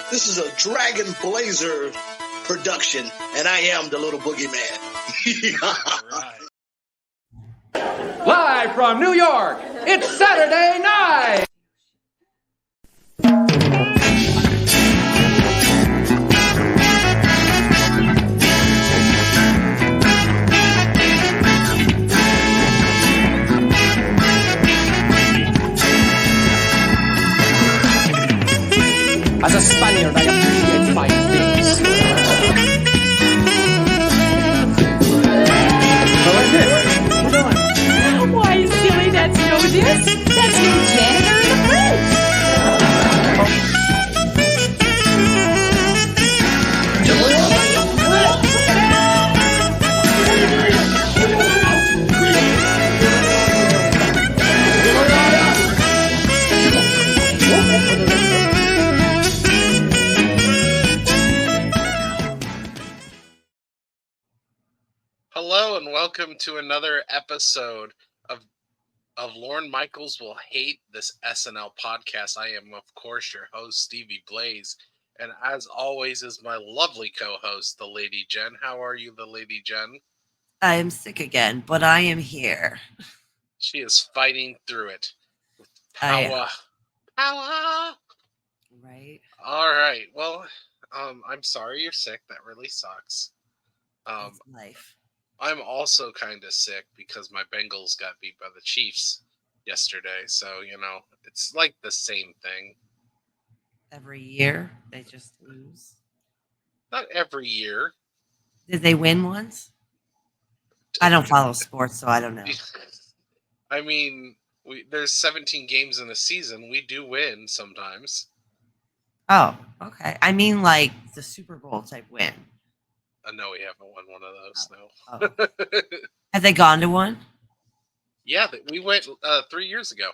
This is a Dragon Blazer production, and I am the little boogeyman. Live from New York, it's Saturday night! As a Spaniard, I appreciate fine things. Why, silly, that's no this. That's your janitor in the fridge. Hello and welcome to another episode of Lorne Michaels Will Hate This SNL podcast. I am, of course, your host, Stevie Blaze. And as always is my lovely co-host, the Lady Jen. How are you, the Lady Jen? I am sick again, but I am here. She is fighting through it with power. Power! Right? All right. Well, I'm sorry you're sick. That really sucks. It's life. I'm also kind of sick because my Bengals got beat by the Chiefs yesterday. So, it's like the same thing. Every year, they just lose. Not every year. Did they win once? I don't follow sports, so I don't know. I mean, there's 17 games in a season. We do win sometimes. Oh, okay. I mean, like the Super Bowl type win. No, we haven't won one of those, no. Oh. Have they gone to one? Yeah, we went 3 years ago.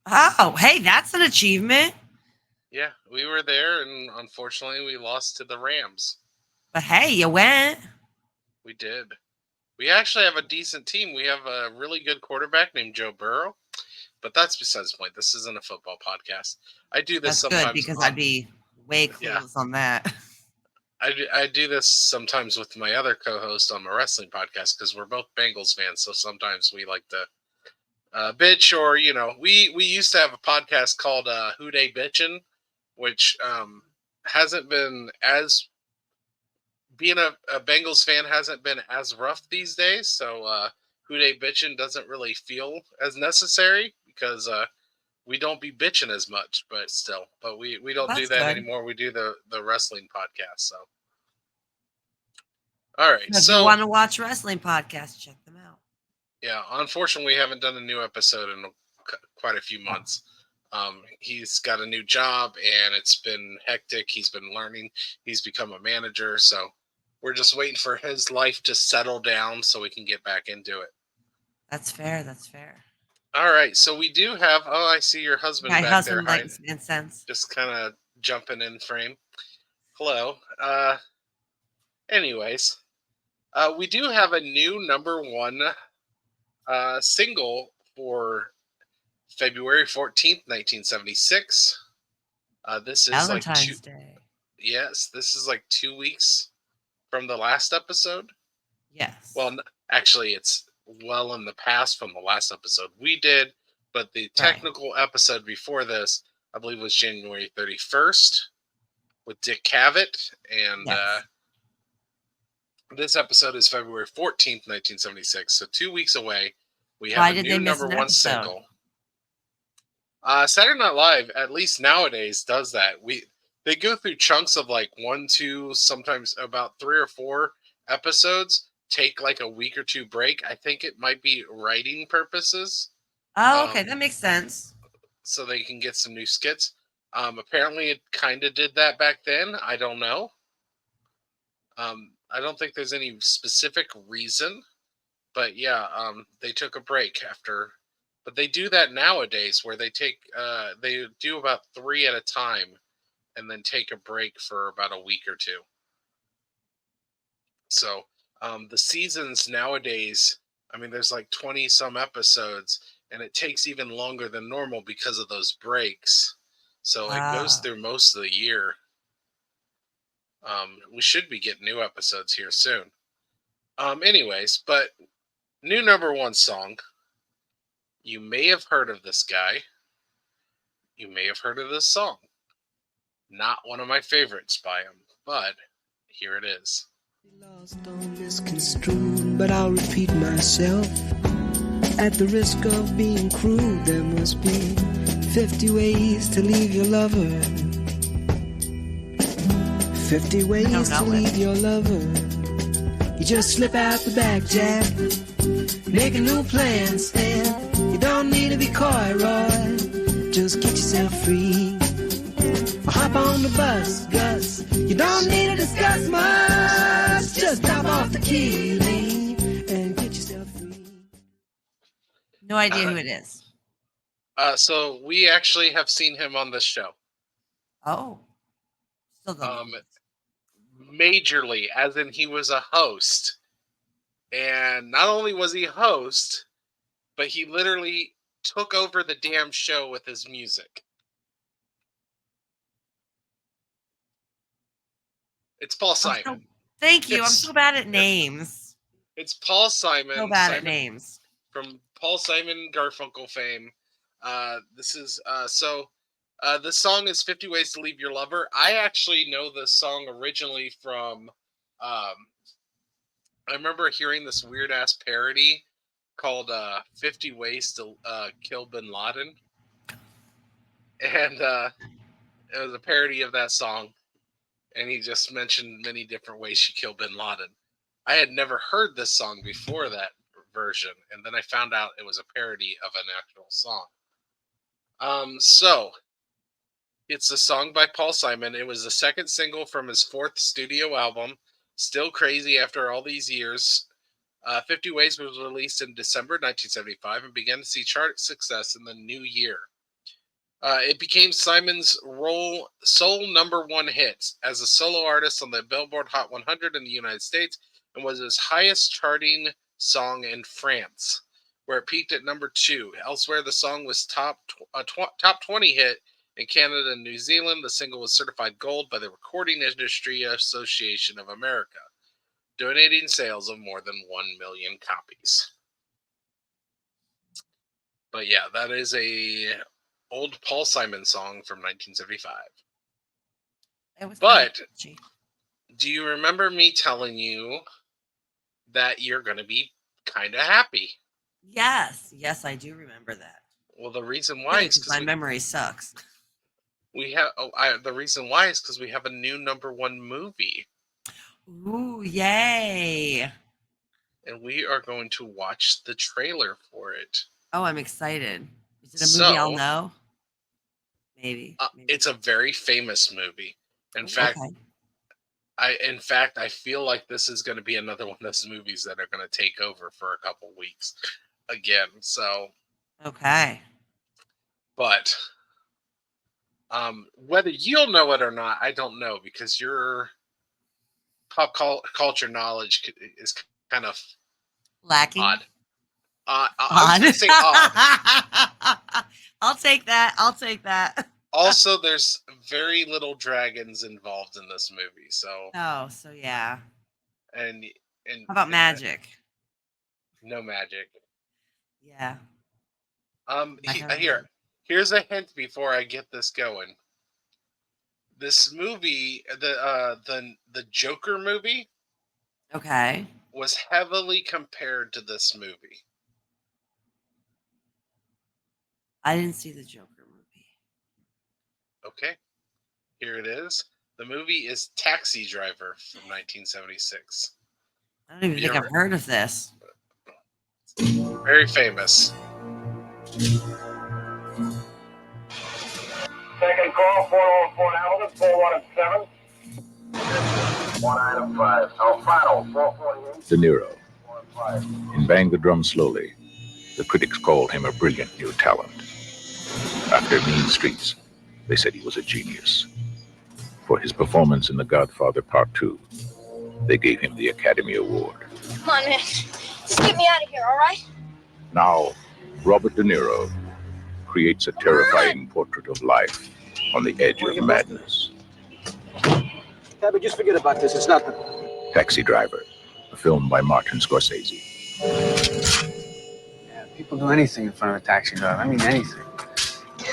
Oh, hey, that's an achievement. Yeah, we were there, and unfortunately, we lost to the Rams. But hey, you went. We did. We actually have a decent team. We have a really good quarterback named Joe Burrow, but that's besides the point. This isn't a football podcast. I do this That's sometimes. good because I'd be way clueless on that. I do this sometimes with my other co-host on my wrestling podcast because we're both Bengals fans. So sometimes we like to bitch, or we used to have a podcast called Who Dey Bitchin', which hasn't been as being a Bengals fan hasn't been as rough these days. So Who Dey Bitchin' doesn't really feel as necessary because we don't be bitching as much, but we don't do that anymore. We do the wrestling podcast. So, all right. If you want to watch wrestling podcasts, check them out. Yeah. Unfortunately, we haven't done a new episode in quite a few months. He's got a new job and it's been hectic. He's been learning. He's become a manager. So we're just waiting for his life to settle down so we can get back into it. That's fair. That's fair. All right, so we do have. Oh, I see your husband. My back husband there, likes incense. Just kind of jumping in frame. Hello. Anyways, we do have a new number one single for February 14th, 1976. This is Valentine's Day. Yes, this is like 2 weeks from the last episode. Yes. Well, actually, it's well in the past from the last episode we did, but the technical episode before this, I believe, was January 31st with Dick Cavett, and this episode is February 14th, 1976, so 2 weeks away. We have a new number one single. Saturday Night Live, at least nowadays, does that. They go through chunks of like 1, 2, sometimes about 3 or 4 episodes, take like a week or two break. I think it might be writing purposes. Oh, okay. That makes sense. So they can get some new skits. Apparently it kind of did that back then. I don't know. I don't think there's any specific reason, but yeah, they took a break after, but they do that nowadays where they do about 3 at a time and then take a break for about a week or two. So, the seasons nowadays, I mean, there's like 20 some episodes, and it takes even longer than normal because of those breaks. So it goes through most of the year. We should be getting new episodes here soon. Anyways, but new number one song. You may have heard of this guy. You may have heard of this song. Not one of my favorites by him, but here it is. Lost, don't misconstrue, but I'll repeat myself. At the risk of being cruel, there must be 50 ways to leave your lover. 50 ways to leave your lover. You just slip out the back, Jack. Make a new plan, Stan. You don't need to be coy, Roy. Just get yourself free. Or hop on the bus, Gus. You don't need to discuss much. Just drop off the key, leave, and get yourself free. No idea who it is. So we actually have seen him on this show. Oh. Still don't know. Majorly, as in he was a host. And not only was he a host, but he literally took over the damn show with his music. It's Paul Simon. Thank you. I'm so bad at names. It's Paul Simon. So bad at names. From Paul Simon Garfunkel fame. This song is 50 Ways to Leave Your Lover. I actually know this song originally from I remember hearing this weird ass parody called 50 Ways to Kill Bin Laden. And it was a parody of that song. And he just mentioned many different ways she killed Bin Laden. I had never heard this song before that version, and then I found out it was a parody of an actual song. So it's a song by Paul Simon. It was the second single from his fourth studio album, Still Crazy After All These Years. 50 Ways was released in December 1975 and began to see chart success in the new year. It became Simon's sole number one hit as a solo artist on the Billboard Hot 100 in the United States and was his highest charting song in France, where it peaked at number 2. Elsewhere, the song was top 20 hit in Canada and New Zealand. The single was certified gold by the Recording Industry Association of America, donating sales of more than 1 million copies. But yeah, that is a old Paul Simon song from 1975. But do you remember me telling you that you're going to be kind of happy? Yes, I do remember that. Well, the reason why is because my memory sucks. The reason why is because we have a new number one movie. Ooh, yay! And we are going to watch the trailer for it. Oh, I'm excited. Is it a movie I'll know? Maybe. It's a very famous movie. In fact, I feel like this is going to be another one of those movies that are going to take over for a couple weeks again. So. Okay. But whether you'll know it or not, I don't know, because your pop culture knowledge is kind of lacking. Odd. I was gonna say odd. I'll take that. Also, there's very little dragons involved in this movie, so. Oh, so yeah. And how about magic? No magic. Yeah. Here's a hint before I get this going. This movie, the Joker movie, okay, was heavily compared to this movie. I didn't see the Joker movie. Okay, here it is. The movie is Taxi Driver from 1976. I don't even think I've heard of this. Very famous. Second call, 404 Hamilton, 417. 1 item 5. Alfano, 448. De Niro. In Bang the Drum Slowly, the critics called him a brilliant new talent. After Mean Streets, they said he was a genius. For his performance in The Godfather Part 2, they gave him the Academy Award. Come on, man. Just get me out of here, all right? Now, Robert De Niro creates a terrifying portrait of life on the edge of madness. Tabby, just forget about this. It's nothing. Taxi Driver, a film by Martin Scorsese. Yeah, people do anything in front of a taxi driver. I mean, anything.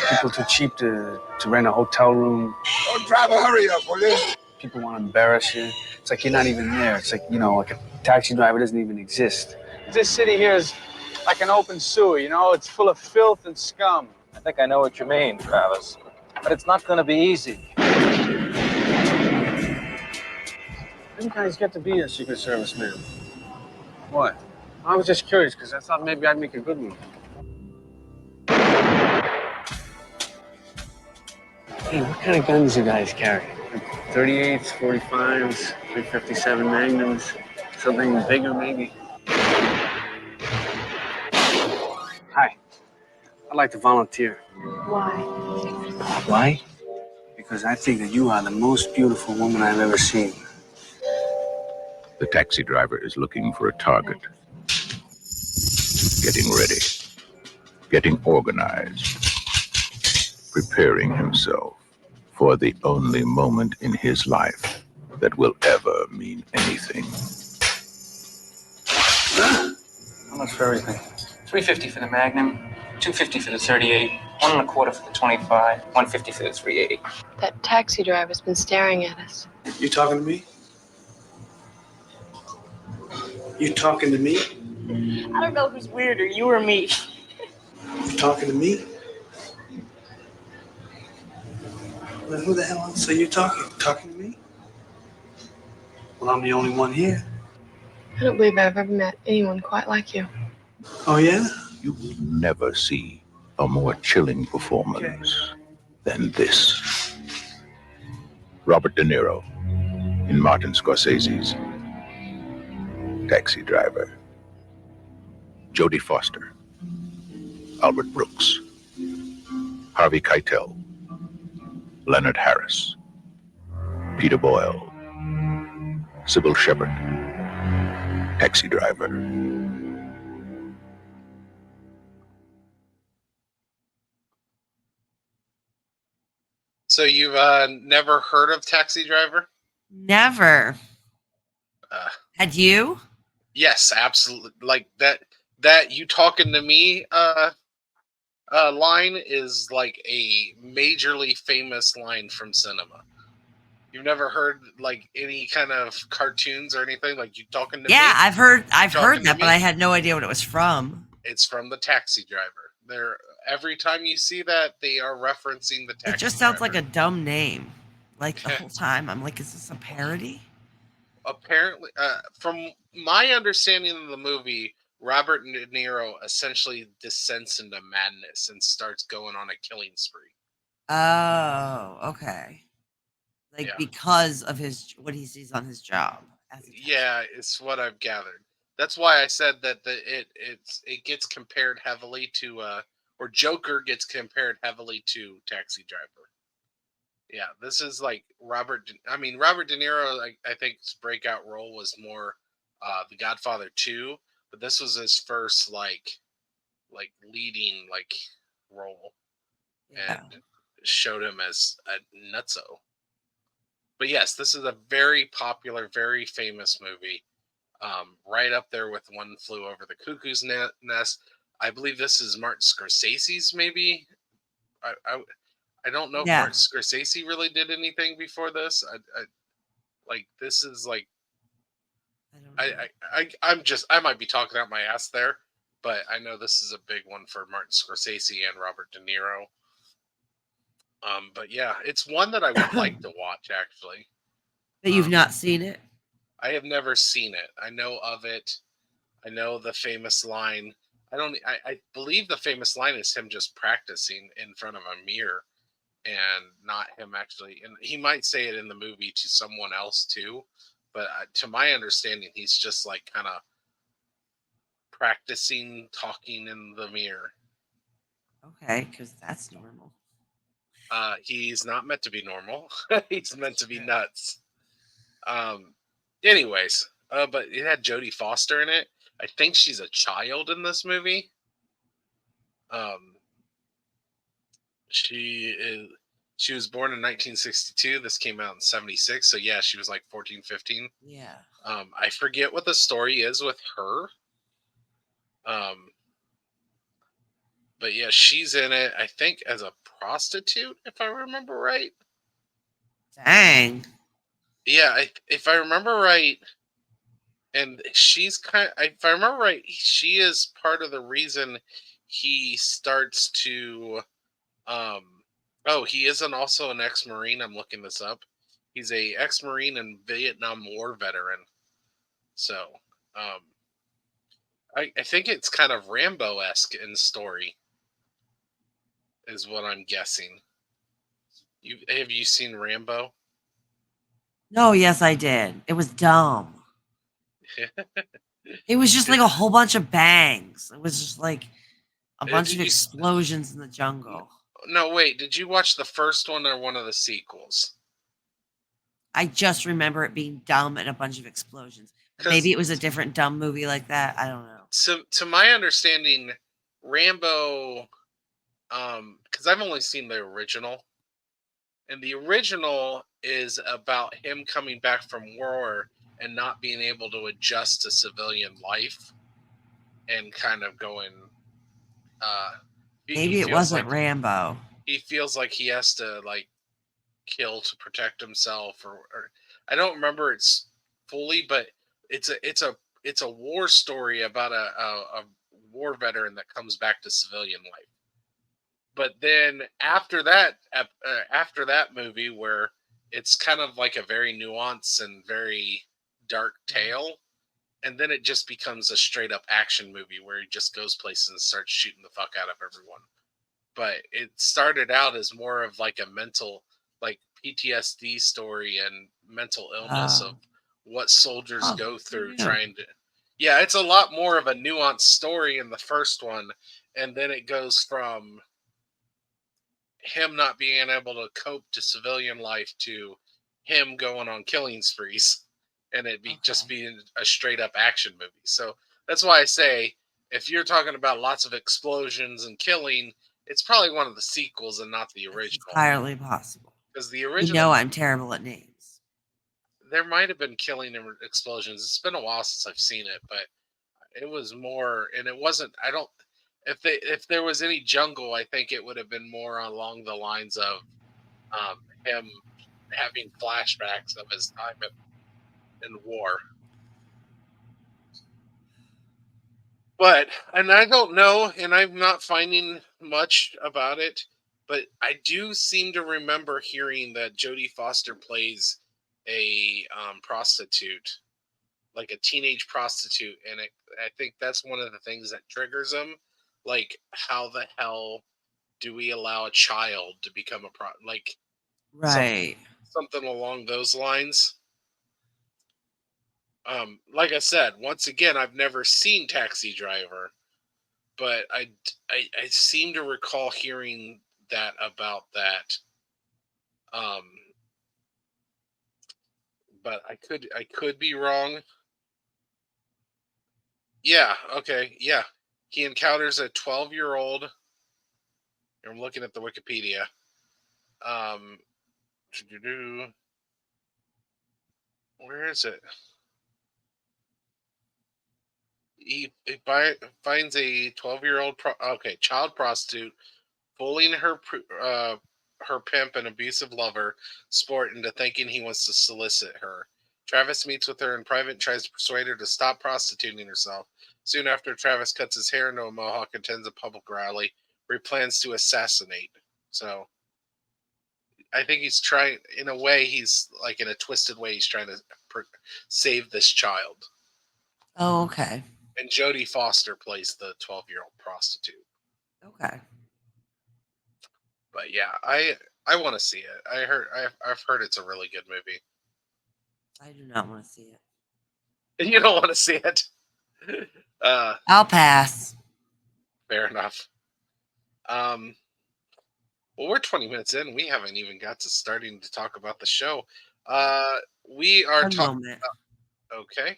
People too cheap to rent a hotel room. Oh, driver, hurry up, will you? People want to embarrass you. It's like you're not even there. It's like, like a taxi driver doesn't even exist. This city here is like an open sewer, It's full of filth and scum. I think I know what you mean, Travis. But it's not going to be easy. You guys get to be a Secret Service man. What? I was just curious because I thought maybe I'd make a good one. Hey, what kind of guns you guys carry? 38s, 45s, 357 Magnums, something bigger maybe? Hi, I'd like to volunteer. Why? Why? Because I think that you are the most beautiful woman I've ever seen. The taxi driver is looking for a target. Getting ready. Getting organized. Preparing himself for the only moment in his life that will ever mean anything. How much for everything? $350 for the Magnum, $250 for the 38, $1.25 for the 25, $150 for the 380. That taxi driver's been staring at us. You talking to me? You talking to me? I don't know who's weirder, you or me. You talking to me? Well, who the hell else are you talking? Talking to me? Well, I'm the only one here. I don't believe I've ever met anyone quite like you. Oh, yeah? You will never see a more chilling performance than this. Robert De Niro in Martin Scorsese's Taxi Driver. Jodie Foster, Albert Brooks, Harvey Keitel, Leonard Harris, Peter Boyle, Sybil Shepherd. Taxi Driver. So you've never heard of Taxi Driver? Never. Had you? Yes, absolutely. Like that you talking to me line is like a majorly famous line from cinema. You've never heard like any kind of cartoons or anything like you talking to me? Yeah, I've heard that, but me? I had no idea what it was from. It's from the Taxi Driver. They're every time you see that, they are referencing the Taxi Driver. It just sounds like a dumb name. Like the whole time, I'm like, is this a parody? Apparently, from my understanding of the movie, Robert De Niro essentially descends into madness and starts going on a killing spree. Oh, okay. Like because of what he sees on his job. Yeah, it's what I've gathered. That's why I said that it gets compared heavily to or Joker gets compared heavily to Taxi Driver. Yeah, this is like Robert De Niro, I think his breakout role was more The Godfather 2, but this was his first like leading like role, and showed him as a nutso. But yes, this is a very popular, very famous movie, right up there with One Flew Over the Cuckoo's Nest. I believe this is Martin Scorsese's maybe. I don't know if Martin Scorsese really did anything before this. This is like, I might be talking out my ass there, but I know this is a big one for Martin Scorsese and Robert De Niro. But yeah, it's one that I would like to watch actually. But you've not seen it? I have never seen it. I know of it. I know the famous line. I believe the famous line is him just practicing in front of a mirror. And not him actually, and he might say it in the movie to someone else too, but to my understanding, he's just like kind of practicing talking in the mirror. Okay, because that's normal. He's not meant to be normal. He's meant to be nuts. Anyways, but it had Jodie Foster in it. I think she's a child in this movie. She is. She was born in 1962. This came out in 76. So yeah, she was like 14, 15. Yeah. I forget what the story is with her. But yeah, she's in it, I think, as a prostitute, if I remember right. Dang. Yeah, if I remember right, and she's if I remember right, she is part of the reason he starts to. Oh, he isn't also an ex-Marine. I'm looking this up. He's a ex-Marine and Vietnam War veteran. So, I think it's kind of Rambo-esque in story, is what I'm guessing. Have you seen Rambo? No, yes, I did. It was dumb. It was just like a whole bunch of bangs. It was just like a bunch of explosions in the jungle. No, wait. Did you watch the first one or one of the sequels? I just remember it being dumb and a bunch of explosions. Maybe it was a different dumb movie like that. I don't know. So, to my understanding, Rambo, because I've only seen the original, and the original is about him coming back from war and not being able to adjust to civilian life, and kind of going. Maybe it wasn't Rambo. He feels like he has to kill to protect himself, or I don't remember it's fully, but it's a war story about a war veteran that comes back to civilian life. But then after that movie, where it's kind of like a very nuanced and very dark tale, and then it just becomes a straight up action movie where he just goes places and starts shooting the fuck out of everyone. But it started out as more of like a mental, like PTSD story and mental illness of what soldiers go through trying to. Yeah, it's a lot more of a nuanced story in the first one, and then it goes from him not being able to cope to civilian life to him going on killing sprees, and just being a straight up action movie. So that's why I say, if you're talking about lots of explosions and killing, it's probably one of the sequels and not the original. It's entirely possible. Because the original, I'm terrible at names. There might have been killing and explosions. It's been a while since I've seen it, but it was more, and it wasn't. I don't. If there was any jungle, I think it would have been more along the lines of him having flashbacks of his time in war. But, and I don't know, and I'm not finding much about it, but I do seem to remember hearing that Jodie Foster plays a prostitute, like a teenage prostitute, and I think that's one of the things that triggers him. Like, how the hell do we allow a child to become right? Something along those lines. Like I said, once again, I've never seen Taxi Driver, but I seem to recall hearing that about that. But I could be wrong. Yeah. Okay. Yeah. He encounters a 12-year-old. I'm looking at the Wikipedia. Where is it? He finds a 12-year-old child prostitute bullying her pimp and abusive lover sport into thinking he wants to solicit her. Travis meets with her in private and tries to persuade her to stop prostituting herself. Soon after, Travis cuts his hair into a mohawk and attends a public rally where he plans to assassinate. So I think he's trying, in a way, he's like in a twisted way, he's trying to save this child. Oh, okay. And Jodie Foster plays the 12-year-old prostitute. Okay. But yeah, I want to see it. I've heard it's a really good movie. I do not want to see it. You don't want to see it? I'll pass. Fair enough. Well, we're 20 minutes in. We haven't even got to starting to talk about the show. We are talking. Okay.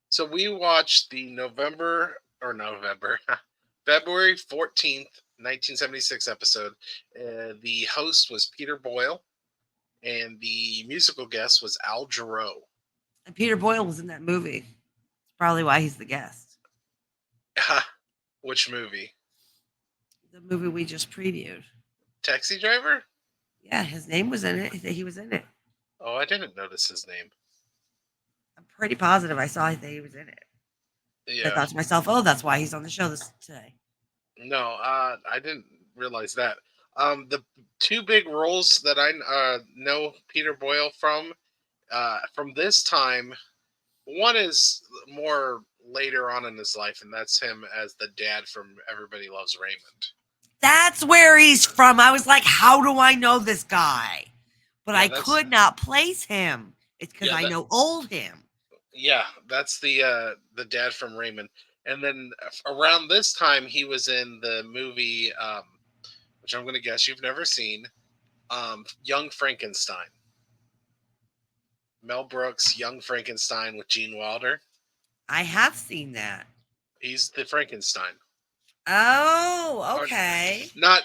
So we watched the February 14th, 1976 episode. The host was Peter Boyle, and the musical guest was Al Jarreau. And Peter Boyle was in that movie. It's probably why he's the guest. Which movie? The movie we just previewed. Taxi Driver? Yeah, his name was in it. He was in it. Oh, I didn't notice his name. I'm pretty positive I saw that he was in it. Yeah. I thought to myself, oh, that's why he's on the show today. No, I didn't realize that. The two big roles that I know Peter Boyle from this time, one is more later on in his life, and that's him as the dad from Everybody Loves Raymond. That's where he's from. I was like, how do I know this guy? But I could not place him. It's because I know old him. Yeah, that's the dad from Raymond. And then around this time, he was in the movie, which I'm going to guess you've never seen, Young Frankenstein. Mel Brooks' Young Frankenstein with Gene Wilder. I have seen that. He's the Frankenstein. Oh, okay. Not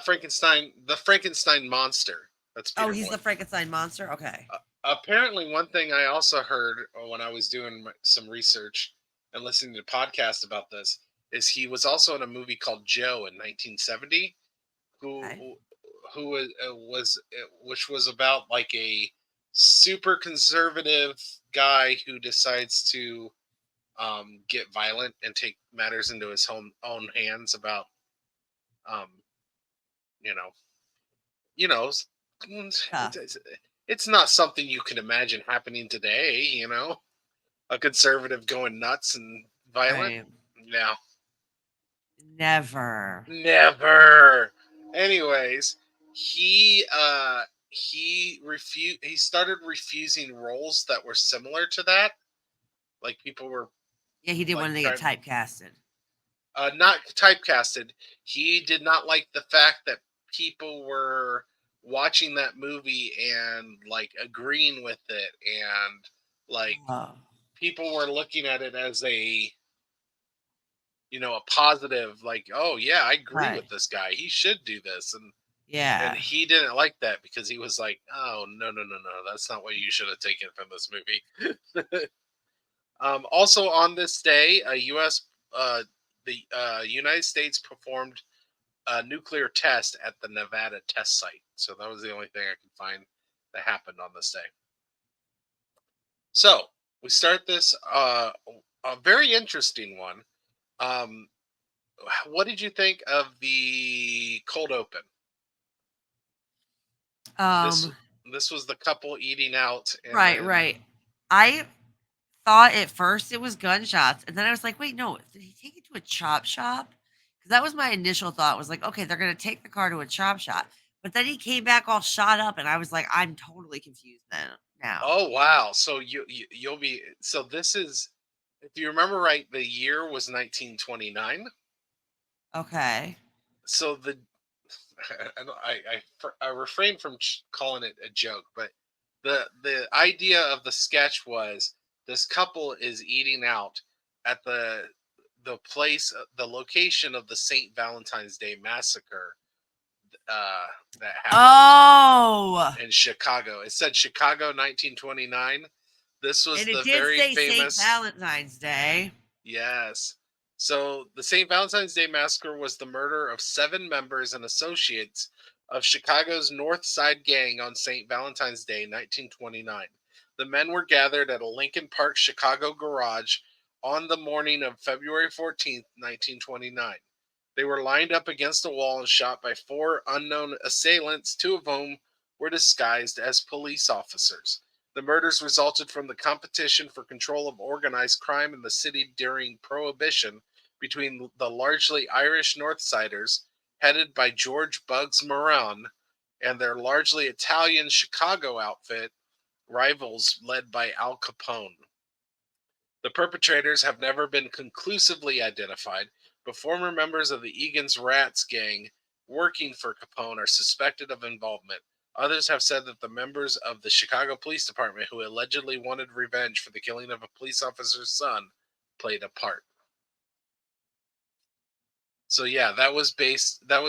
Frankenstein, the Frankenstein monster. That's Peter he's Boyle. the Frankenstein monster? Okay. Apparently, one thing I also heard when I was doing some research and listening to podcasts about this is he was also in a movie called Joe in 1970, which was about like a super conservative guy who decides to get violent and take matters into his own hands about it's not something you can imagine happening today, a conservative going nuts and violent. Right. No. Never. Anyways, he started refusing roles that were similar to that. Like people were. Yeah, he didn't want to get typecasted. Not typecasted. He did not like the fact that people were watching that movie and like agreeing with it, and like people were looking at it as a positive, like, oh yeah, I agree with this guy, he should do this, and he didn't like that because he was like, oh no, that's not what you should have taken from this movie. Also on this day, the United States performed a nuclear test at the Nevada test site. So that was the only thing I could find that happened on this day. So we start this a very interesting one. What did you think of the cold open? This was the couple eating out. Right. I thought at first it was gunshots, and then I was like, wait, no, did he take it to a chop shop? Because that was my initial thought, was like, okay, they're going to take the car to a chop shop. But then he came back all shot up, and I was like, I'm totally confused now. Oh, wow. So you'll be, so this is, if you remember right, the year was 1929. Okay. So I refrain from calling it a joke, but the idea of the sketch was this couple is eating out at the place, the location of the St. Valentine's Day massacre that happened in Chicago. It said Chicago 1929. This was the very famous St. Valentine's Day. Yes. So the St. Valentine's Day massacre was the murder of 7 members and associates of Chicago's North Side Gang on St. Valentine's Day, 1929. The men were gathered at a Lincoln Park, Chicago garage on the morning of February 14th, 1929. They were lined up against a wall and shot by 4 unknown assailants, 2 of whom were disguised as police officers. The murders resulted from the competition for control of organized crime in the city during Prohibition between the largely Irish Northsiders, headed by George Bugs Moran, and their largely Italian Chicago outfit rivals led by Al Capone. The perpetrators have never been conclusively identified, but former members of the Egan's Rats gang working for Capone are suspected of involvement. Others have said that the members of the Chicago Police Department who allegedly wanted revenge for the killing of a police officer's son played a part. So yeah, that was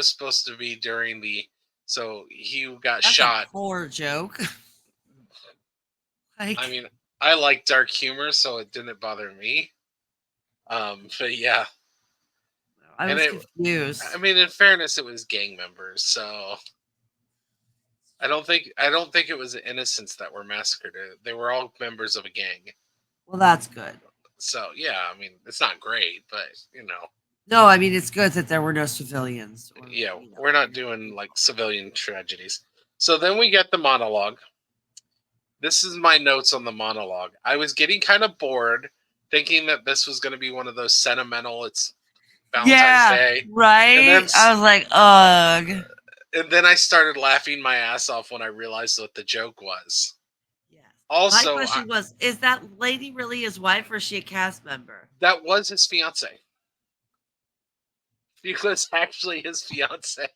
supposed to be during the. So he got That's shot. a poor joke. I mean, I like dark humor, so it didn't bother me. But yeah, I was confused. I mean, in fairness, it was gang members, so I don't think it was the innocents that were massacred. They were all members of a gang. Well, that's good. So yeah, I mean, it's not great, but No, I mean it's good that there were no civilians. Yeah, we're not doing like civilian tragedies. So then we get the monologue. This is my notes on the monologue. I was getting kind of bored, thinking that this was going to be one of those sentimental. It's Valentine's Day, right? And then, I was like, ugh. And then I started laughing my ass off when I realized what the joke was. Yes. Also, my question was: is that lady really his wife, or is she a cast member? That was his fiance. She was actually his fiance.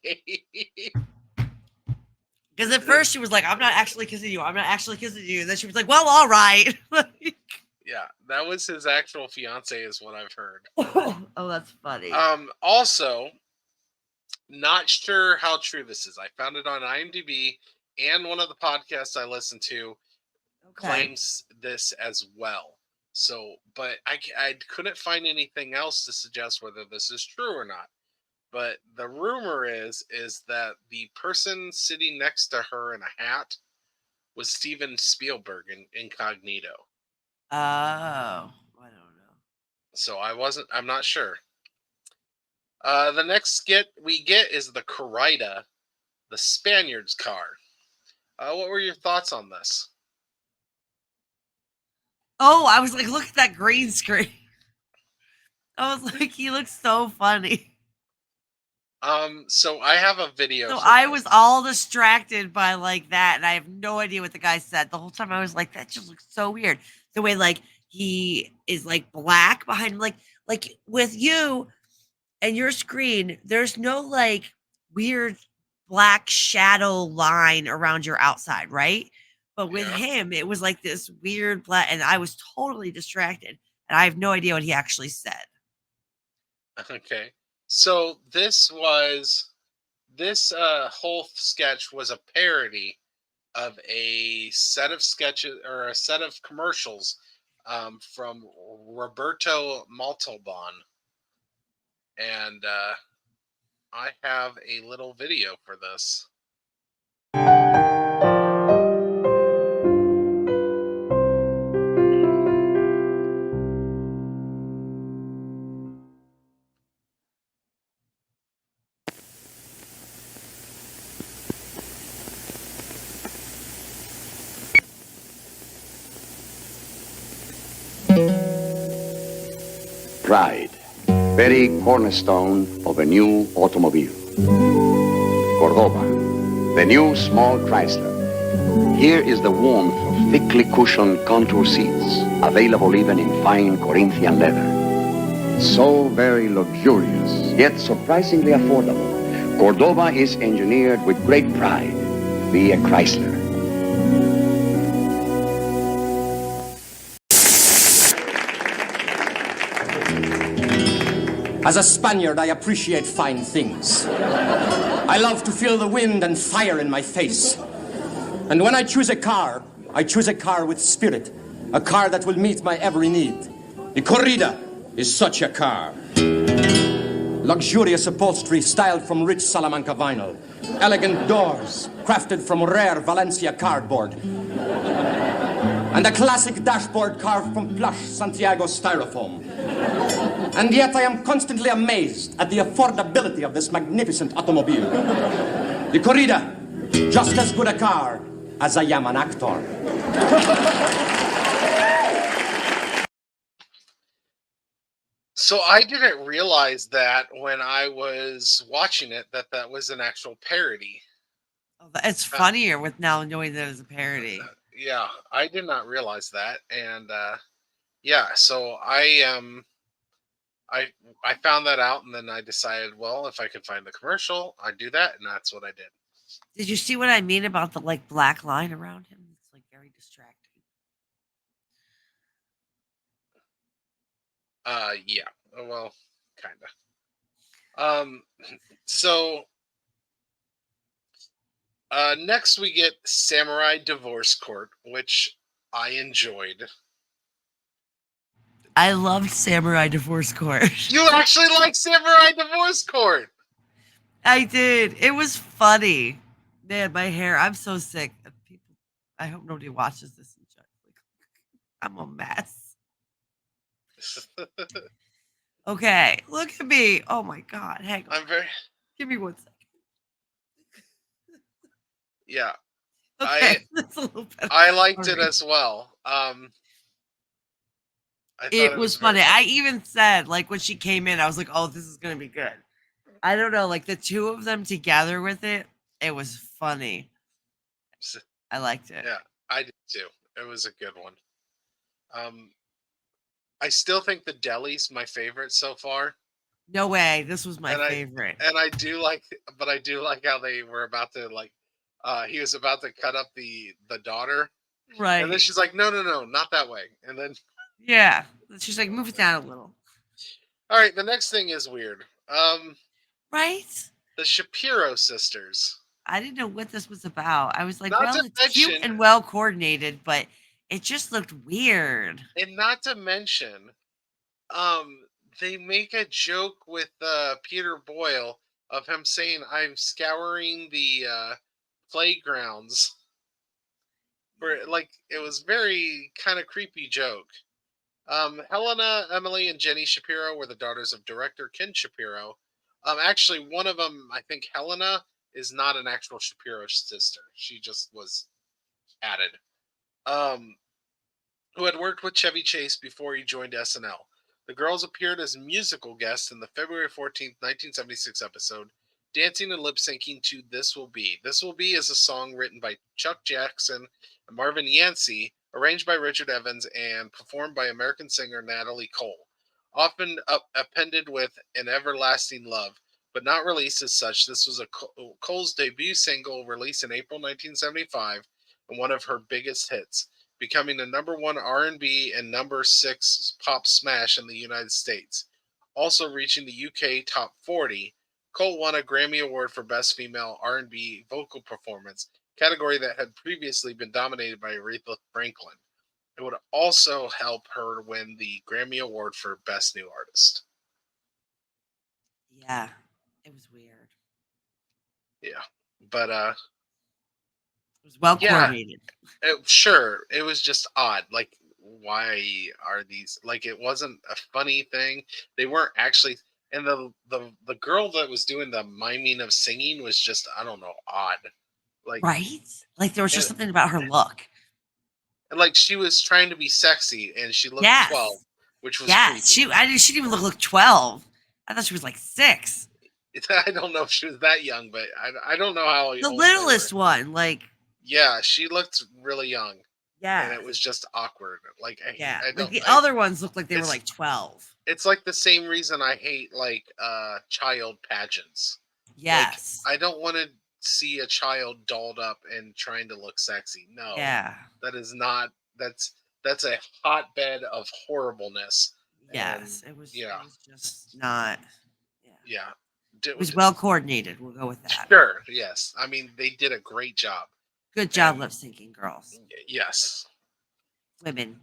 Because at first she was like, "I'm not actually kissing you. I'm not actually kissing you." And then she was like, "Well, all right." Yeah, that was his actual fiance, is what I've heard. Oh, that's funny. Also, not sure how true this is. I found it on IMDb, and one of the podcasts I listen to claims this as well. So, but I couldn't find anything else to suggest whether this is true or not. But the rumor is that the person sitting next to her in a hat was Steven Spielberg in Incognito. Oh, I don't know. So I'm not sure. The next skit we get is the Corrida, the Spaniard's car. What were your thoughts on this? Oh, I was like, look at that green screen. I was like, he looks so funny. So I have a video. So I was all distracted by like that, and I have no idea what the guy said. The whole time I was like, that just looks so weird. The way like he is like black behind him, like with you and your screen, there's no like weird black shadow line around your outside, right? But with him, it was like this weird black, and I was totally distracted, and I have no idea what he actually said. Okay. So this whole sketch was a parody of a set of sketches or a set of commercials from Roberto Montalban, and I have a little video for this. Pride, very cornerstone of a new automobile. Cordoba, the new small Chrysler. Here is the warmth of thickly cushioned contour seats, available even in fine Corinthian leather. So very luxurious, yet surprisingly affordable. Cordoba is engineered with great pride. Be a Chrysler. As a Spaniard, I appreciate fine things. I love to feel the wind and fire in my face. And when I choose a car with spirit, a car that will meet my every need. The Corrida is such a car. Luxurious upholstery styled from rich Salamanca vinyl. Elegant doors crafted from rare Valencia cardboard. And a classic dashboard carved from plush Santiago styrofoam. And yet I am constantly amazed at the affordability of this magnificent automobile. The Corrida, just as good a car as I am an actor. So I didn't realize that when I was watching it, that was an actual parody. It's funnier with now knowing that it's a parody. Yeah, I did not realize that. And yeah, so I found that out, and then I decided, well, if I could find the commercial, I'd do that, and that's what I did. Did you see what I mean about the like black line around him? It's like very distracting. Yeah. Well, kind Um, so next we get Samurai Divorce Court, which I enjoyed. I loved Samurai Divorce Court. You actually like Samurai Divorce Court? I did. It was funny. Man, my hair. I'm so sick. People. I hope nobody watches this. I'm a mess. Okay, look at me. Oh my God. Hang on. Give me 1 second. Yeah. Okay, that's a little better. I liked it Sorry. as well. I thought It was very funny. I even said, like, when she came in, I was like, oh, this is going to be good. I don't know. Like, the two of them together with it, it was funny. I liked it. Yeah, I did too. It was a good one. I still think the deli's my favorite so far. No way. This was my And favorite. I do like, but I do like how they were about to he was about to cut up the daughter, Right. and then she's like, no, not that way, and then Yeah. She's like, move it down a little. All right, the next thing is weird. Right? The Shapiro sisters. I didn't know what this was about. I was like, Not well, to it's cute mention- and well coordinated, but it just looked weird. And not to mention, they make a joke with Peter Boyle of him saying, "I'm scouring the playgrounds." Where it was very kind of creepy joke. Helena, Emily, and Jenny Shapiro were the daughters of director Ken Shapiro. Actually, one of them, I think Helena, is not an actual Shapiro sister. She just was added. Who had worked with Chevy Chase before he joined SNL. The girls appeared as musical guests in the February 14th, 1976 episode, dancing and lip syncing to This Will Be. This Will Be is a song written by Chuck Jackson and Marvin Yancey, arranged by Richard Evans, and performed by American singer Natalie Cole. Often appended with An Everlasting Love, but not released as such. This was Cole's debut single released in April 1975 and one of her biggest hits, becoming a #1 R&B and #6 pop smash in the United States. Also reaching the UK top 40, Cole won a Grammy Award for Best Female R&B Vocal Performance, category that had previously been dominated by Aretha Franklin. It would also help her win the Grammy Award for Best New Artist. Yeah, it was weird. Yeah, but it was well coordinated. Sure, it was just odd. Like, why are these? Like, it wasn't a funny thing. They weren't actually. And the girl that was doing the miming of singing was just, I don't know, odd. Like, right? Like there was just something about her look. And like she was trying to be sexy, and she looked 12, which was creepy. She didn't even look like 12. I thought she was like 6. I don't know if she was that young, but I don't know how the littlest one, like yeah, she looked really young. Yeah, and it was just awkward. Like the other ones looked like they were like 12. It's like the same reason I hate like child pageants. Yes, like, I don't want to see a child dolled up and trying to look sexy. No, that is not. That's a hotbed of horribleness. Yes, and, it was just not. Yeah. It was well coordinated. We'll go with that. Sure. Yes. I mean, they did a great job. Good job lip syncing, girls. Yes. Women.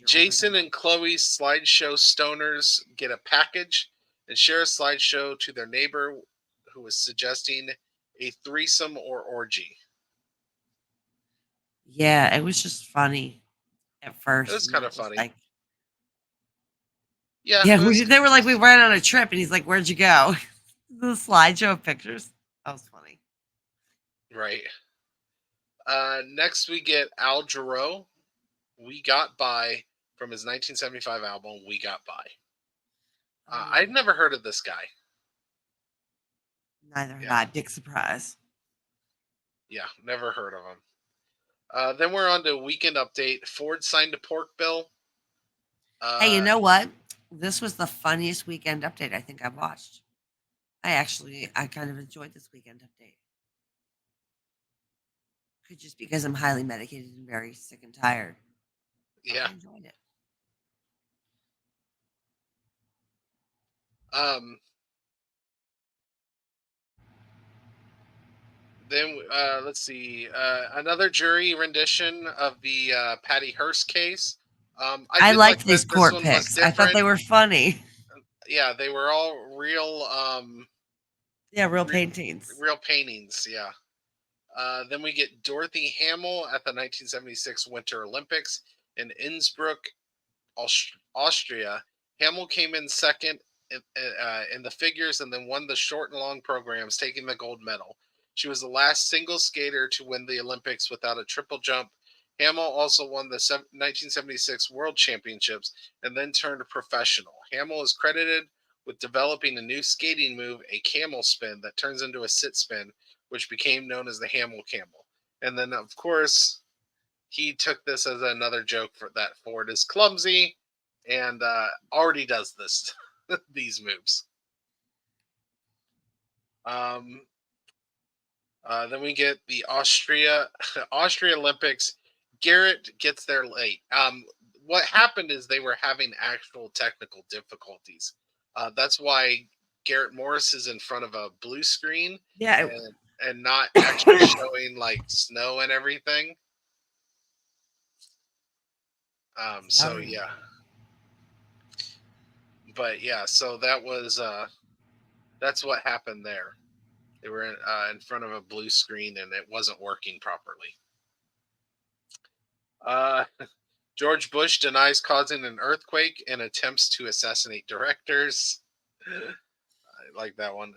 Jason and Chloe's slideshow stoners get a package and share a slideshow to their neighbor who was suggesting a threesome or orgy. Yeah, it was just funny at first. It was kind of funny. Like, yeah, they were like, we went on a trip, and he's like, "Where'd you go?" The slideshow of pictures. That was funny. Right. Next, we get Al Jarreau. We Got By from his 1975 album, We Got By. I'd never heard of this guy. Neither had I. Big surprise. Yeah, never heard of him. Then we're on to Weekend Update. Ford signed a pork bill. Hey, you know what? This was the funniest Weekend Update I think I've watched. I kind of enjoyed this Weekend Update. Could just because I'm highly medicated and very sick and tired. Yeah. I enjoyed it. Then let's see, another jury rendition of the Patty Hearst case. I did like liked these that this court one was picks. I thought different. they were funny. Yeah, they were all real. Yeah, real paintings. Real paintings. Yeah. Then we get Dorothy Hamill at the 1976 Winter Olympics in Innsbruck, Austria. Hamill came in second in the figures and then won the short and long programs, taking the gold medal. She was the last single skater to win the Olympics without a triple jump. Hamill also won the 1976 World Championships and then turned professional. Hamill is credited with developing a new skating move, a camel spin, that turns into a sit spin, which became known as the Hamill Camel. And then, of course, he took this as another joke for that Ford is clumsy and already does this these moves. Then we get the Austria Olympics. Garrett gets there late. What happened is they were having actual technical difficulties. That's why Garrett Morris is in front of a blue screen. Yeah. And not actually showing like snow and everything. So yeah. But yeah, so that was that's what happened there. They were in front of a blue screen and it wasn't working properly. George Bush denies causing an earthquake and attempts to assassinate directors. I like that one.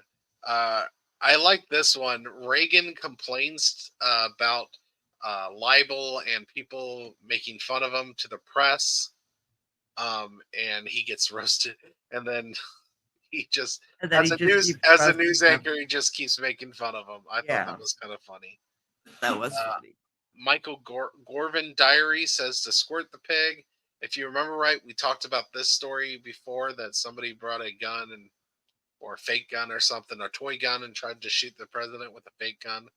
I like this one. Reagan complains about libel and people making fun of him to the press. And he gets roasted. And then he just, as a news anchor, he just keeps making fun of him. I thought that was kind of funny. That was funny. Michael Gorvin Diary says to squirt the pig. If you remember right, we talked about this story before, that somebody brought a gun or a fake gun or something, a toy gun, and tried to shoot the president with a fake gun.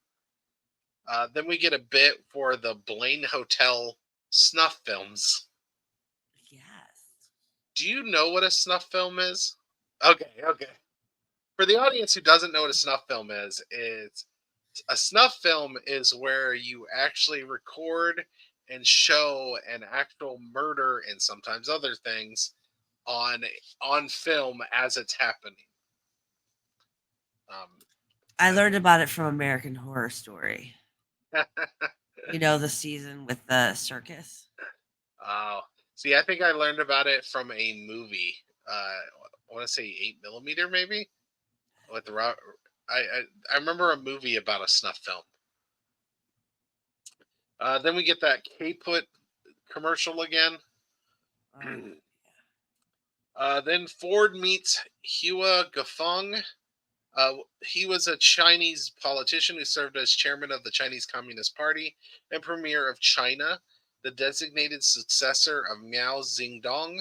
Then we get a bit for the Blaine Hotel snuff films. Yes. Do you know what a snuff film is? Okay. For the audience who doesn't know what a snuff film is, a snuff film is where you actually record and show an actual murder and sometimes other things on film as it's happening. I learned about it from American Horror Story. You know, the season with the circus. Oh, see, I think I learned about it from a movie. I want to say 8mm, maybe, with the I remember a movie about a snuff film. Then we get that K-Put commercial again. Then Ford meets Hua Gafeng. He was a Chinese politician who served as chairman of the Chinese Communist Party and premier of China, the designated successor of Mao Zedong.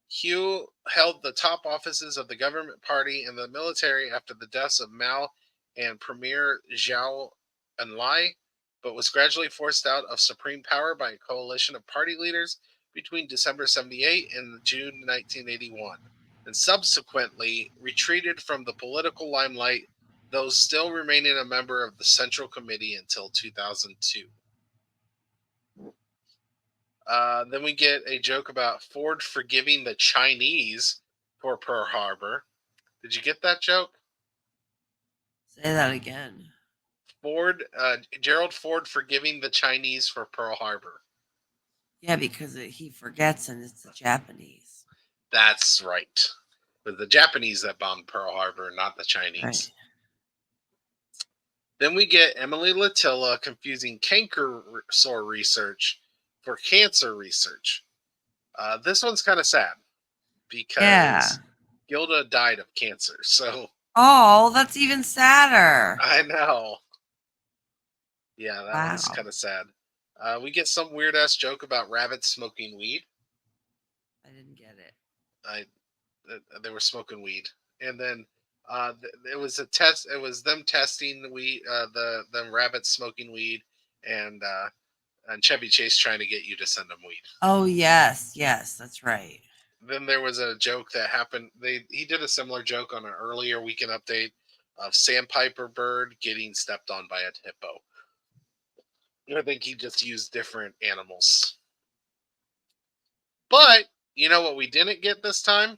Hugh held the top offices of the government party and the military after the deaths of Mao and Premier Zhou Enlai, but was gradually forced out of supreme power by a coalition of party leaders between December 1978 and June 1981, and subsequently retreated from the political limelight, though still remaining a member of the Central Committee until 2002. Then we get a joke about Ford forgiving the Chinese for Pearl Harbor. Did you get that joke? Say that again. Gerald Ford forgiving the Chinese for Pearl Harbor. Yeah, because he forgets and it's the Japanese. That's right. It was the Japanese that bombed Pearl Harbor, not the Chinese. Right. Then we get Emily Latilla confusing canker sore research for cancer research. This one's kind of sad because Gilda died of cancer. So, oh, that's even sadder. I know. Yeah, that was kind of sad. We get some weird ass joke about rabbits smoking weed. I didn't get it. They were smoking weed, and then it was a test. It was them testing weed, them rabbits smoking weed, and Chevy Chase trying to get you to send them weed. Oh yes, that's right. Then there was a joke that happened. He did a similar joke on an earlier Weekend Update of Sandpiper Bird getting stepped on by a hippo. I think he just used different animals. But you know what we didn't get this time?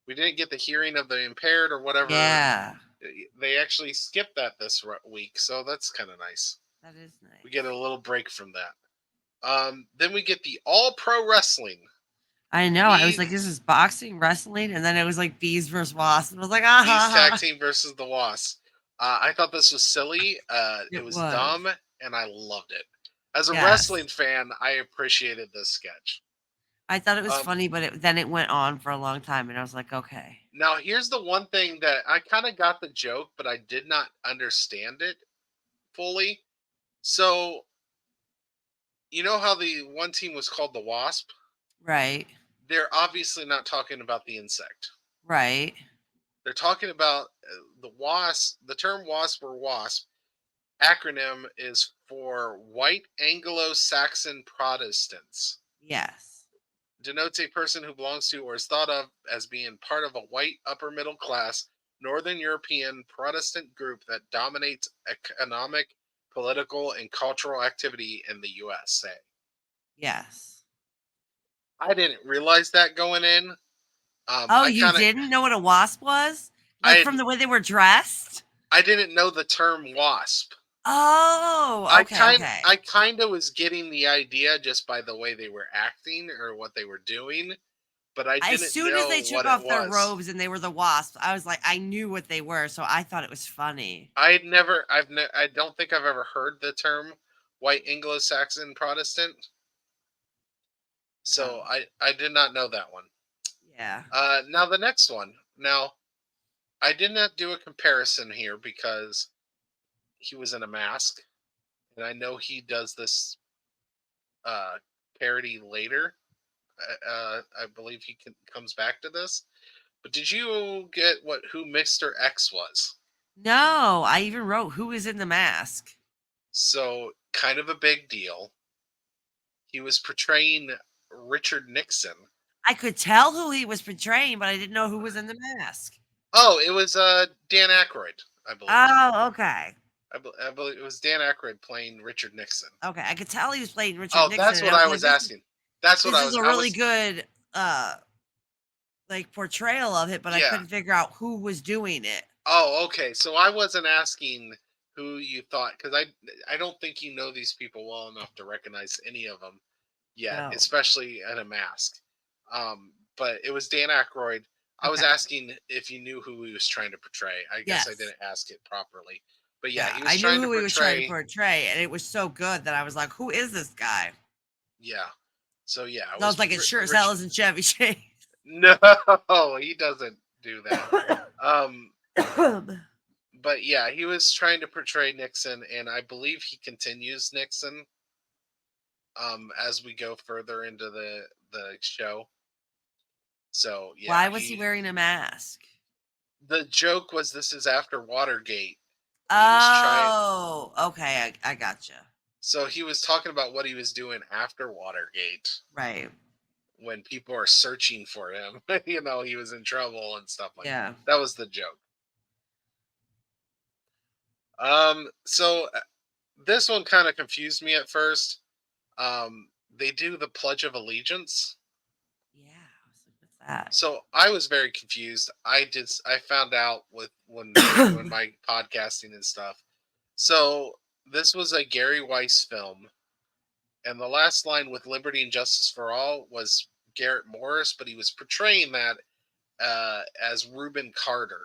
We didn't get the hearing of the impaired or whatever. Yeah. They actually skipped that this week, so that's kind of nice. That is nice. We get a little break from that. Then we get the All Pro Wrestling. I know. I was like, this is boxing, wrestling, and then it was like Bees versus Wasp. And I was like, Bees Tag Team versus the Wasp. I thought this was silly. It was dumb, and I loved it. As a wrestling fan, I appreciated this sketch. I thought it was funny, but then it went on for a long time, and I was like, okay. Now, here's the one thing that I kind of got the joke, but I did not understand it fully. So, you know how the one team was called the Wasp? Right. They're obviously not talking about the insect. Right. They're talking about the wasp. The term wasp or wasp acronym is for White Anglo-Saxon Protestants. Yes. Denotes a person who belongs to or is thought of as being part of a white upper middle class Northern European Protestant group that dominates economic, political, and cultural activity in the USA. Yes. I didn't realize that going in. You didn't know what a wasp was? Like from the way they were dressed? I didn't know the term wasp. Oh, okay. I kind of was getting the idea just by the way they were acting or what they were doing, but I didn't know. As soon as they took off their robes and they were the wasps, I was like, I knew what they were, so I thought it was funny. I don't think I've ever heard the term White Anglo-Saxon Protestant, so I did not know that one. Yeah. Now the next one. Now, I did not do a comparison here because he was in a mask, and I know he does this parody later. I believe he comes back to this. But did you get who Mr. X was? No, I even wrote who is in the mask. So, kind of a big deal. He was portraying Richard Nixon. I could tell who he was portraying, but I didn't know who was in the mask. Oh, it was Dan Aykroyd, I believe. Oh, okay. I believe it was Dan Aykroyd playing Richard Nixon. Okay, I could tell he was playing Richard Nixon. Oh, that's what I was asking. That's what I was. This is a really good portrayal of it, but I couldn't figure out who was doing it. Oh, okay. So I wasn't asking who you thought, because I don't think you know these people well enough to recognize any of them yet, especially in a mask. But it was Dan Aykroyd. I was asking if you knew who he was trying to portray. I guess I didn't ask it properly. But he was I knew who he was trying to portray, and it was so good that I was like, who is this guy? Yeah. So, yeah. I was like, it sure as hell isn't Chevy Chase. No, he doesn't do that. But yeah, he was trying to portray Nixon, and I believe he continues Nixon as we go further into the show. So, yeah. Why was he wearing a mask? The joke was this is after Watergate. Oh, okay. I gotcha. So he was talking about what he was doing after Watergate. Right. When people are searching for him, he was in trouble and stuff like that. Yeah. That was the joke. So this one kind of confused me at first. They do the Pledge of Allegiance. Yeah. What's that? So I was very confused. I found out when doing my podcasting and stuff. So this was a Gary Weiss film, and the last line with "Liberty and Justice for All" was Garrett Morris, but he was portraying that as Reuben Carter.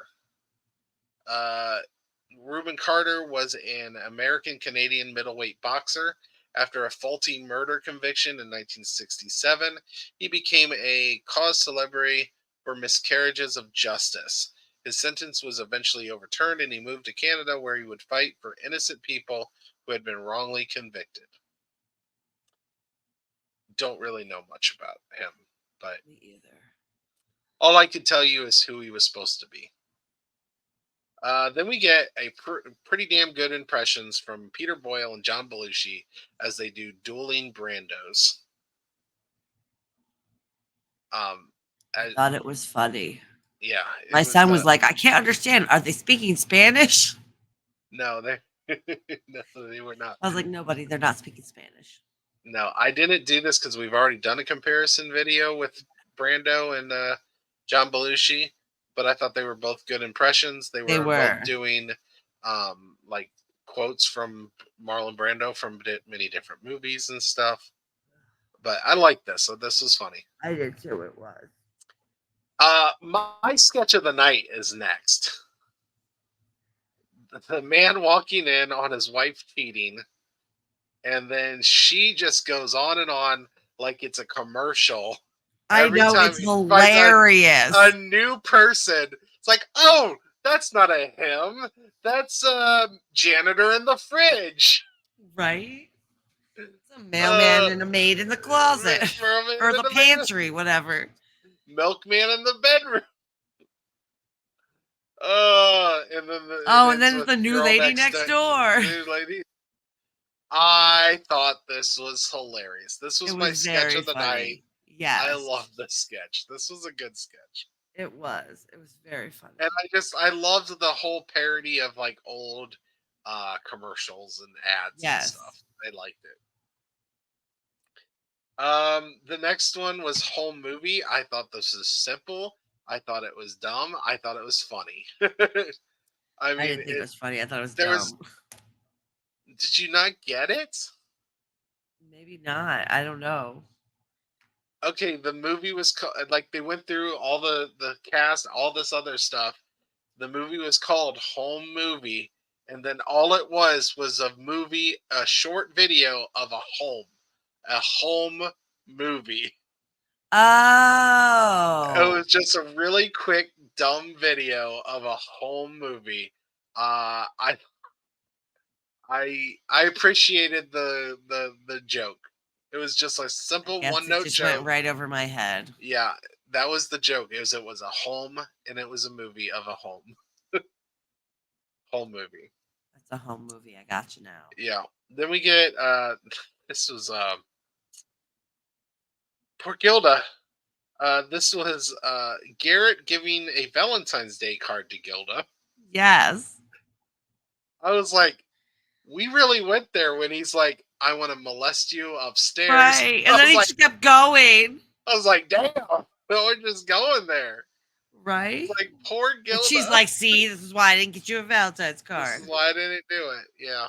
Reuben Carter was an American-Canadian middleweight boxer. After a faulty murder conviction in 1967, he became a cause celebre for miscarriages of justice. His sentence was eventually overturned, and he moved to Canada, where he would fight for innocent people who had been wrongly convicted. Don't really know much about him, but me either. All I can tell you is who he was supposed to be. Then we get a pretty damn good impressions from Peter Boyle and John Belushi as they do dueling Brandos. I thought it was funny. Yeah. My son was like, I can't understand. Are they speaking Spanish? No, they were not. I was like, nobody, they're not speaking Spanish. No, I didn't do this because we've already done a comparison video with Brando and John Belushi, but I thought they were both good impressions. They were both doing like quotes from Marlon Brando from many different movies and stuff. But I liked this, so this was funny. I did too. It was. My sketch of the night is next. The man walking in on his wife cheating, and then she just goes on and on like it's a commercial. Every time it's hilarious. A new person. It's like, oh, that's not a him. That's a janitor in the fridge. Right? It's a mailman and a maid in the closet. Or the pantry, whatever. Milkman in the bedroom. And then the new lady next door. New lady. I thought this was hilarious. This was my sketch of the night. Yes. I love this sketch. This was a good sketch. It was. It was very funny. And I loved the whole parody of like old commercials and ads and stuff. I liked it. The next one was Home Movie. I thought this was simple. I thought it was dumb. I thought it was funny. I didn't think it was funny. I thought it was dumb. Did you not get it? Maybe not. I don't know. Okay, the movie was like they went through all the cast, all this other stuff. The movie was called Home Movie, and then all it was a short video of a home movie. Oh, it was just a really quick, dumb video of a home movie. I appreciated the joke. It was just a simple one-note joke. Went right over my head. Yeah, that was the joke. It was a home, and it was a movie of a home. Home movie. That's a home movie. I got you now. Yeah. Then we get this was poor Gilda. This was Garrett giving a Valentine's Day card to Gilda. Yes. I was like, we really went there when he's like, I want to molest you upstairs. Right. And then he just kept going. I was like, damn, we're just going there. Right. It's like, poor Gilda. And she's like, see, this is why I didn't get you a Valentine's card. This is why I didn't do it. Yeah.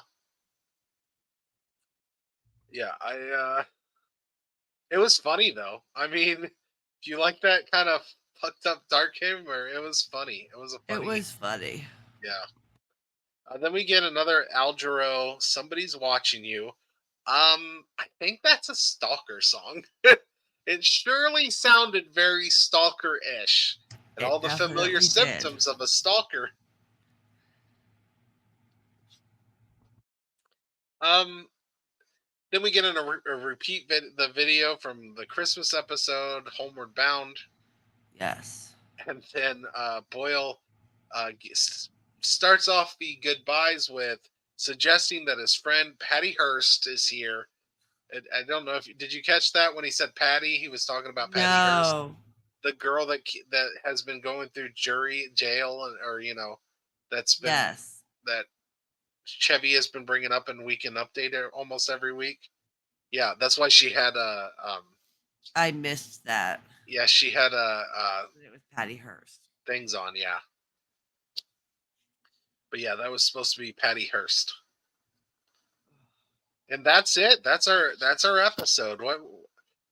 Yeah, it was funny though. I mean, if you like that kind of fucked up dark humor, it was funny. It was funny. Yeah. Then we get another Al Jarreau, Somebody's Watching You. I think that's a stalker song. It surely sounded very stalker-ish. And all the familiar symptoms of a stalker. Then we get a repeat the video from the Christmas episode, Homeward Bound. Yes. And then Boyle starts off the goodbyes with suggesting that his friend Patty Hearst is here. I don't know did you catch that when he said Patty? He was talking about Patty Hearst, the girl that has been going through jail, or that's been that Chevy has been bringing up in Weekend Update almost every week. Yeah, that's why she had a. I missed that. Yeah, she had it was Patty Hearst things on. Yeah. But yeah, that was supposed to be Patty Hearst. And that's it. That's our episode.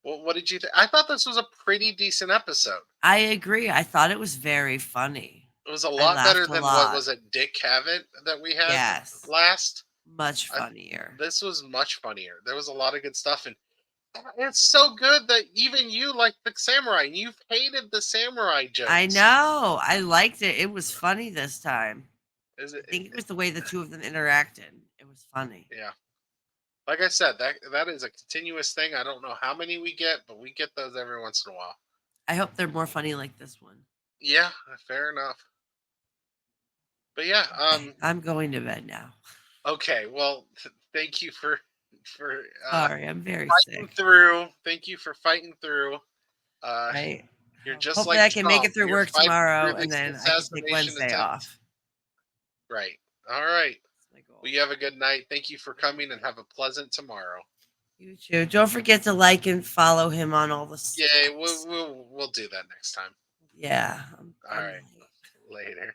What did you think? I thought this was a pretty decent episode. I agree. I thought it was very funny. It was a lot better than what was it, Dick Cavett that we had last? Much funnier. This was much funnier. There was a lot of good stuff, and it's so good that even you like the samurai. You've hated the samurai jokes. I know. I liked it. It was funny this time. I think it was the way the two of them interacted. It was funny. Yeah. Like I said, that is a continuous thing. I don't know how many we get, but we get those every once in a while. I hope they're more funny like this one. Yeah, fair enough. But yeah, I'm going to bed now. Okay, well, thank you for sorry, I'm very fighting sick. through. Thank you for fighting through. Right. You're just Hopefully like I can make it Trump. through You're work fighting tomorrow, through and this then I can take assassination Wednesday attempt. off. Right. All right. Well, you have a good night. Thank you for coming, and have a pleasant tomorrow. You too. Don't forget to like and follow him on all the stuff. Yeah, we'll do that next time. Yeah. All right. Later.